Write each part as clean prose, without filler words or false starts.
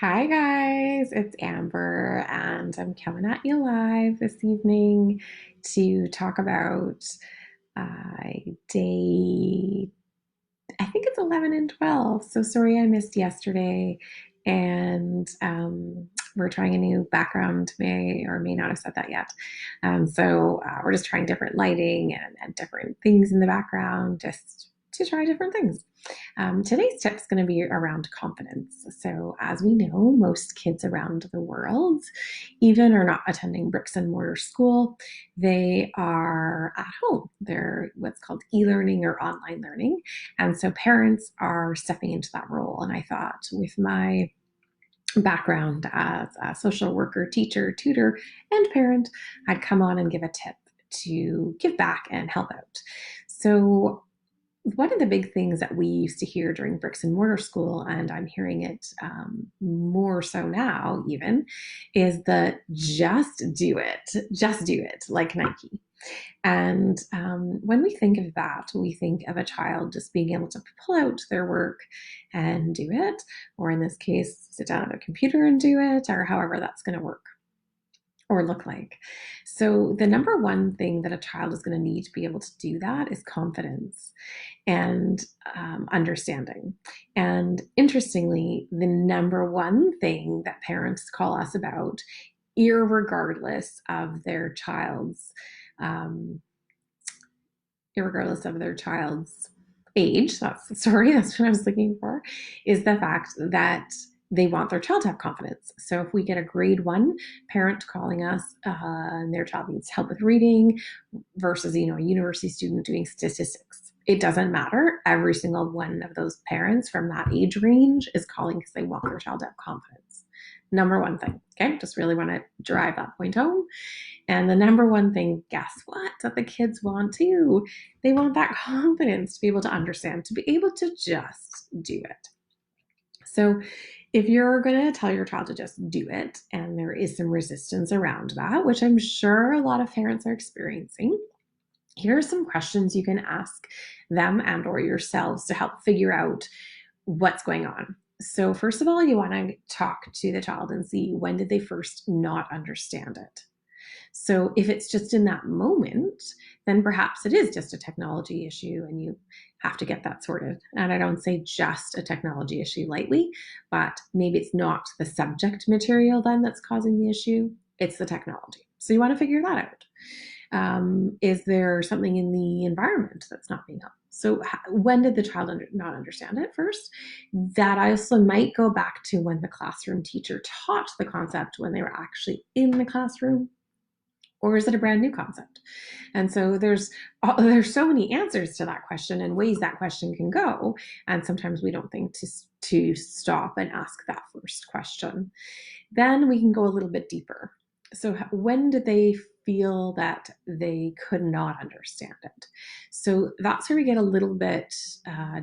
Hi guys, it's Amber, and I'm coming at you live this evening to talk about uh, day, I think it's 11 and 12. So sorry I missed yesterday, and we're trying a new background, may or may not have said that yet. We're just trying different lighting and different things in the background just to try different things. Today's tip is going to be around confidence. So, as we know, most kids around the world even are not attending bricks and mortar school. They are at home. They're what's called e-learning or online learning. And so parents are stepping into that role. And I thought with my background as a social worker, teacher, tutor, and parent, I'd come on and give a tip to give back and help out. So one of the big things that we used to hear during bricks and mortar school, and I'm hearing it more so now even, is that just do it, like Nike. And when we think of that, we think of a child just being able to pull out their work and do it, or in this case, sit down at a computer and do it, or however that's going to work or look like. So, the number one thing that a child is going to need to be able to do that is confidence and understanding. And interestingly, the number one thing that parents call us about, irregardless of their child's um, age, that's what I was looking for, is the fact that they want their child to have confidence. So if we get a grade one parent calling us and their child needs help with reading versus, a university student doing statistics, it doesn't matter. Every single one of those parents from that age range is calling because they want their child to have confidence. Number one thing, okay? Just really want to drive that point home. And the number one thing, guess what, that the kids want too? They want that confidence to be able to understand, to be able to just do it. So if you're going to tell your child to just do it, and there is some resistance around that, which I'm sure a lot of parents are experiencing, here are some questions you can ask them and or yourselves to help figure out what's going on. So first of all, you want to talk to the child and see, when did they first not understand it? So if it's just in that moment, then perhaps it is just a technology issue and you have to get that sorted. And I don't say just a technology issue lightly, but maybe it's not the subject material then that's causing the issue, it's the technology. So you want to figure that out. Is there something in the environment that's not being helpful? So when did the child not understand it first? That also might go back to when the classroom teacher taught the concept when they were actually in the classroom, or is it a brand new concept? And so there's so many answers to that question and ways that question can go. And sometimes we don't think to stop and ask that first question. Then we can go a little bit deeper. So when did they feel that they could not understand it? So that's where we get a little bit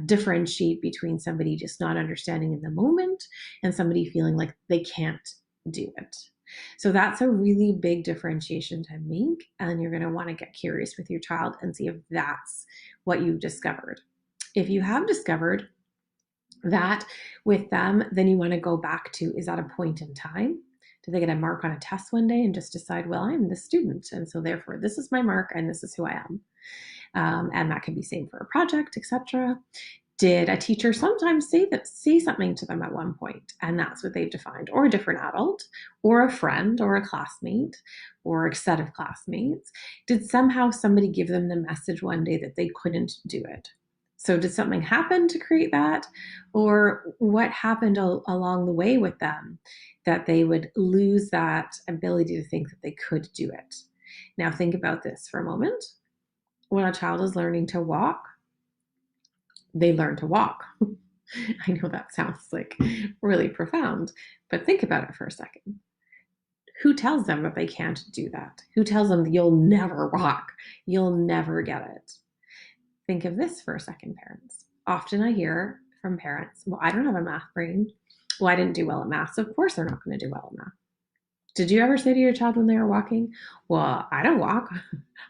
differentiate between somebody just not understanding in the moment and somebody feeling like they can't do it. So that's a really big differentiation to make. And you're going to want to get curious with your child and see if that's what you've discovered. If you have discovered that with them, then you want to go back to, is that a point in time? Did they get a mark on a test one day and just decide, well, I'm the student, and so therefore this is my mark and this is who I am? And that can be same for a project, etc. Did a teacher sometimes say something to them at one point, and that's what they've defined, or a different adult, or a friend, or a classmate, or a set of classmates? Did somehow somebody give them the message one day that they couldn't do it? So did something happen to create that? Or what happened along the way with them that they would lose that ability to think that they could do it? Now think about this for a moment. When a child is learning to walk, they learn to walk. I know that sounds like really profound, but think about it for a second. Who tells them that they can't do that? Who tells them that you'll never walk? You'll never get it? Think of this for a second, parents. Often I hear from parents, well, I don't have a math brain. Well, I didn't do well at math, so of course they're not going to do well at math. Did you ever say to your child when they were walking, well, I don't walk.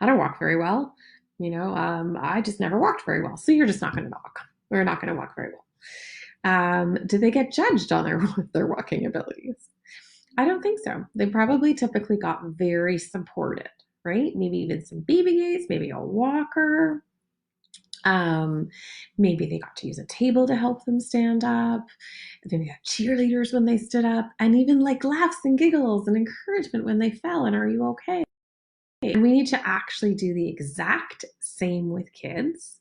I don't walk very well. I just never walked very well. So you're just not going to walk. We're not going to walk very well. Do they get judged on their walking abilities? I don't think so. They probably typically got very supported, right? Maybe even some baby gates, maybe a walker. Um, Maybe they got to use a table to help them stand up. Maybe they had cheerleaders when they stood up, and even like laughs and giggles and encouragement when they fell. And are you okay? And we need to actually do the exact same with kids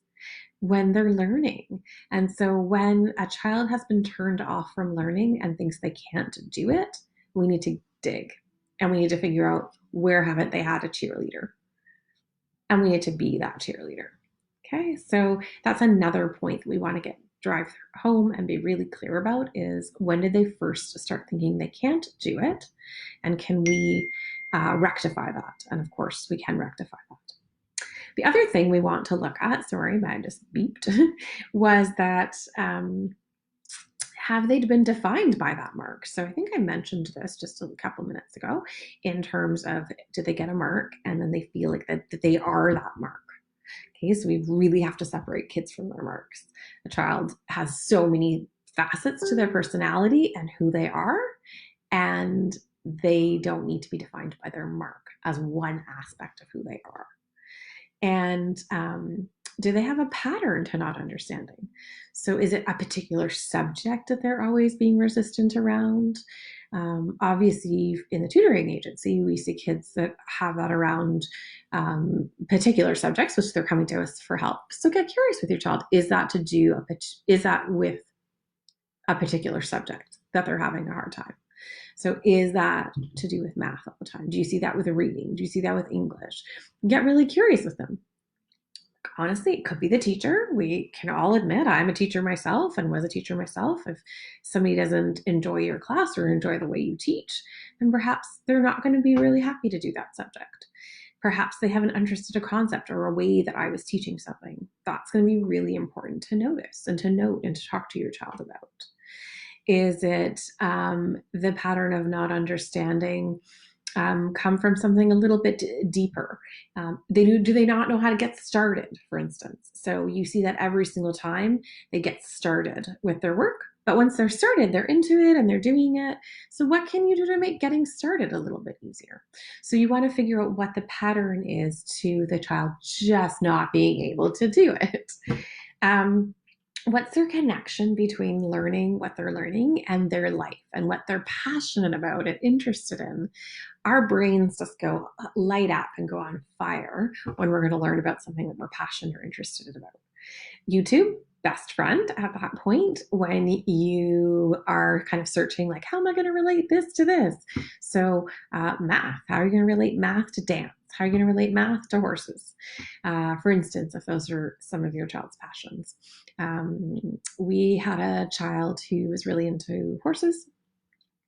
when they're learning. And so when a child has been turned off from learning and thinks they can't do it, we need to dig and we need to figure out where haven't they had a cheerleader, and we need to be that cheerleader. Okay, so that's another point that we want to drive home and be really clear about is when did they first start thinking they can't do it, and can we rectify that? And of course, we can rectify that. The other thing we want to look at, sorry, I just beeped, was that have they been defined by that mark? So I think I mentioned this just a couple minutes ago in terms of did they get a mark and then they feel like that they are that mark. Okay, so we really have to separate kids from their marks. A child has so many facets to their personality and who they are, and they don't need to be defined by their mark as one aspect of who they are. And do they have a pattern to not understanding? So is it a particular subject that they're always being resistant around? Obviously, in the tutoring agency, we see kids that have that around particular subjects, which they're coming to us for help. So get curious with your child. Is that with a particular subject that they're having a hard time? So is that to do with math all the time? Do you see that with reading? Do you see that with English? Get really curious with them. Honestly, it could be the teacher. We can all admit I'm a teacher myself and was a teacher myself. If somebody doesn't enjoy your class or enjoy the way you teach, then perhaps they're not going to be really happy to do that subject. Perhaps they haven't understood a concept or a way that I was teaching something. That's going to be really important to notice and to note and to talk to your child about. Is it the pattern of not understanding come from something a little bit deeper? Do they not know how to get started, for instance? So you see that every single time they get started with their work, but once they're started, they're into it and they're doing it. So what can you do to make getting started a little bit easier? So you want to figure out what the pattern is to the child just not being able to do it. What's their connection between learning what they're learning and their life and what they're passionate about and interested in? Our brains just go light up and go on fire when we're going to learn about something that we're passionate or interested about. YouTube, best friend at that point when you are kind of searching like, how am I going to relate this to this? So math, how are you going to relate math to dance? How are you going to relate math to horses? For instance, if those are some of your child's passions. We had a child who was really into horses,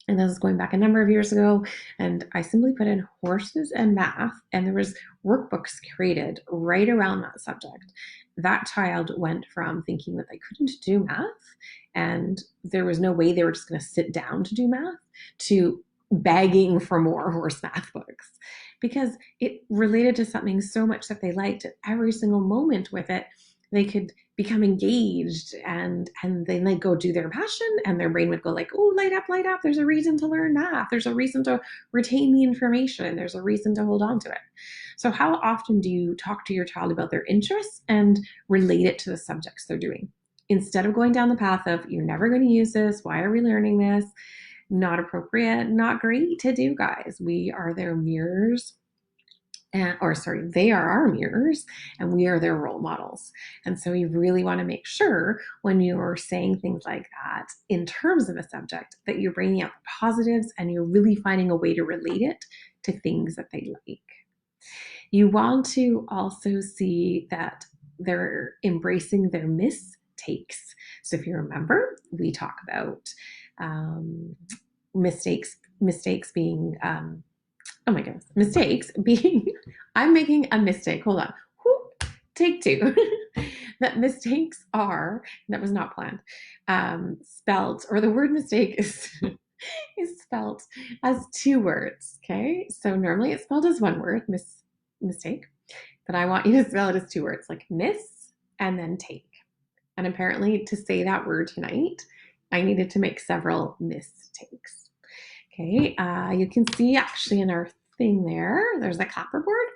and this is going back a number of years ago, and I simply put in horses and math, and there was workbooks created right around that subject. That child went from thinking that they couldn't do math and there was no way they were just going to sit down to do math to begging for more horse math books because it related to something so much that they liked at every single moment with it. They could become engaged and then they'd go do their passion and their brain would go like, oh, light up. There's a reason to learn math. There's a reason to retain the information. There's a reason to hold on to it. So how often do you talk to your child about their interests and relate it to the subjects they're doing? Instead of going down the path of, you're never going to use this. Why are we learning this? Not appropriate, not great to do, guys. We are their mirrors. They are our mirrors and we are their role models. And so you really want to make sure when you're saying things like that in terms of a subject that you're bringing out the positives and you're really finding a way to relate it to things that they like. You want to also see that they're embracing their mistakes. So if you remember, we talk about mistakes being oh my goodness, mistakes being, I'm making a mistake. Hold on. Take two. That mistakes are, that was not planned, spelled, or the word mistake is, is spelled as two words, okay? So normally it's spelled as one word, mistake, but I want you to spell it as two words, like miss and then take. And apparently to say that word tonight I needed to make several mistakes. Okay, you can see actually in our thing there's the clapperboard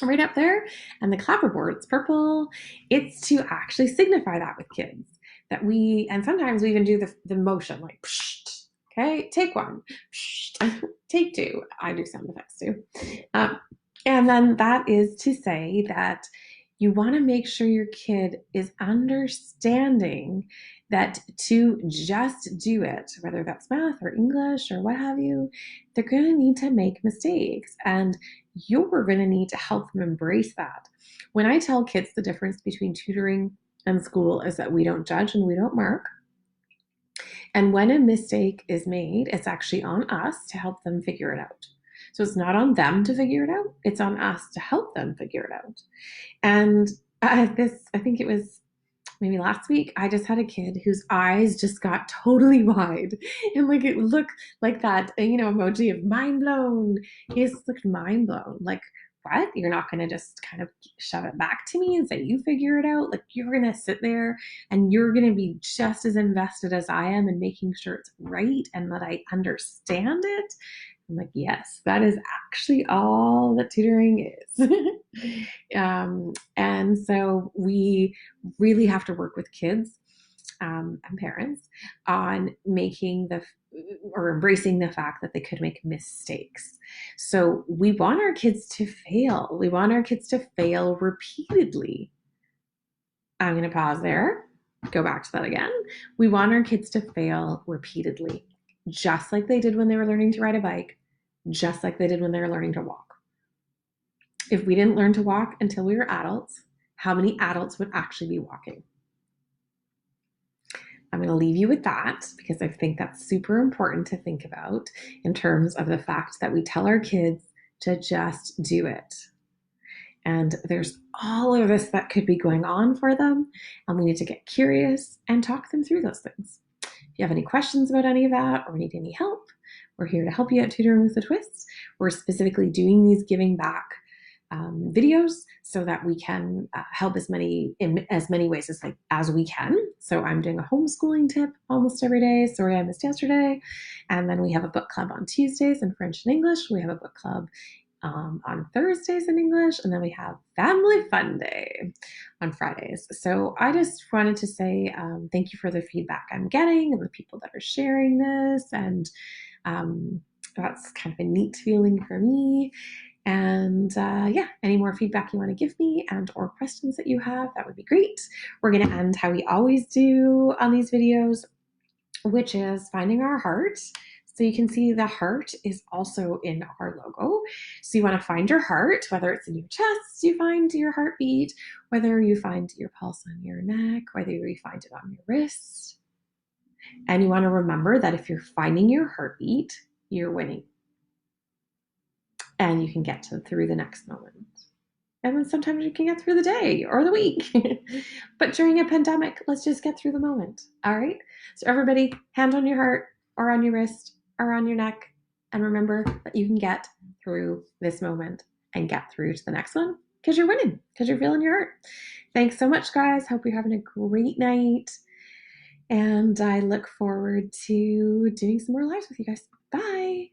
right up there, and the clapperboard, it's purple. It's to actually signify that with kids that and sometimes we even do the motion like, psh, okay, take one, psh, take two. I do sound effects too. And then that is to say that you want to make sure your kid is understanding that to just do it, whether that's math or English or what have you, they're going to need to make mistakes. And you're going to need to help them embrace that. When I tell kids the difference between tutoring and school is that we don't judge and we don't mark. And when a mistake is made, it's actually on us to help them figure it out. So it's not on them to figure it out, it's on us to help them figure it out. And I think it was maybe last week, I just had a kid whose eyes just got totally wide. And like it looked like that, emoji of mind blown. He just looked mind blown. Like, what? You're not going to just kind of shove it back to me and say, you figure it out? Like, you're going to sit there and you're going to be just as invested as I am in making sure it's right and that I understand it. I'm like, yes, that is actually all that tutoring is. And so we really have to work with kids and parents on embracing the fact that they could make mistakes. So we want our kids to fail. We want our kids to fail repeatedly. I'm going to pause there. Go back to that again. We want our kids to fail repeatedly, just like they did when they were learning to ride a bike, just like they did when they were learning to walk. If we didn't learn to walk until we were adults, how many adults would actually be walking? I'm going to leave you with that because I think that's super important to think about in terms of the fact that we tell our kids to just do it. And there's all of this that could be going on for them, and we need to get curious and talk them through those things. If you have any questions about any of that or need any help, we're here to help you at Tutoring with a Twist. We're specifically doing these giving back videos so that we can help in as many ways as we can. So I'm doing a homeschooling tip almost every day. Sorry, I missed yesterday. And then we have a book club on Tuesdays in French and English. We have a book club on Thursdays in English, and then we have Family Fun Day on Fridays. So I just wanted to say thank you for the feedback I'm getting and the people that are sharing this, and that's kind of a neat feeling for me. And any more feedback you want to give me and or questions that you have, that would be great. We're going to end how we always do on these videos, which is finding our heart. So you can see the heart is also in our logo. So you want to find your heart, whether it's in your chest, you find your heartbeat, whether you find your pulse on your neck, whether you find it on your wrist. And you want to remember that if you're finding your heartbeat, you're winning. And you can get through the next moment. And then sometimes you can get through the day or the week. But during a pandemic, let's just get through the moment. All right? So everybody, hand on your heart or on your wrist or on your neck. And remember that you can get through this moment and get through to the next one because you're winning, because you're feeling your heart. Thanks so much, guys. Hope you're having a great night. And I look forward to doing some more lives with you guys. Bye.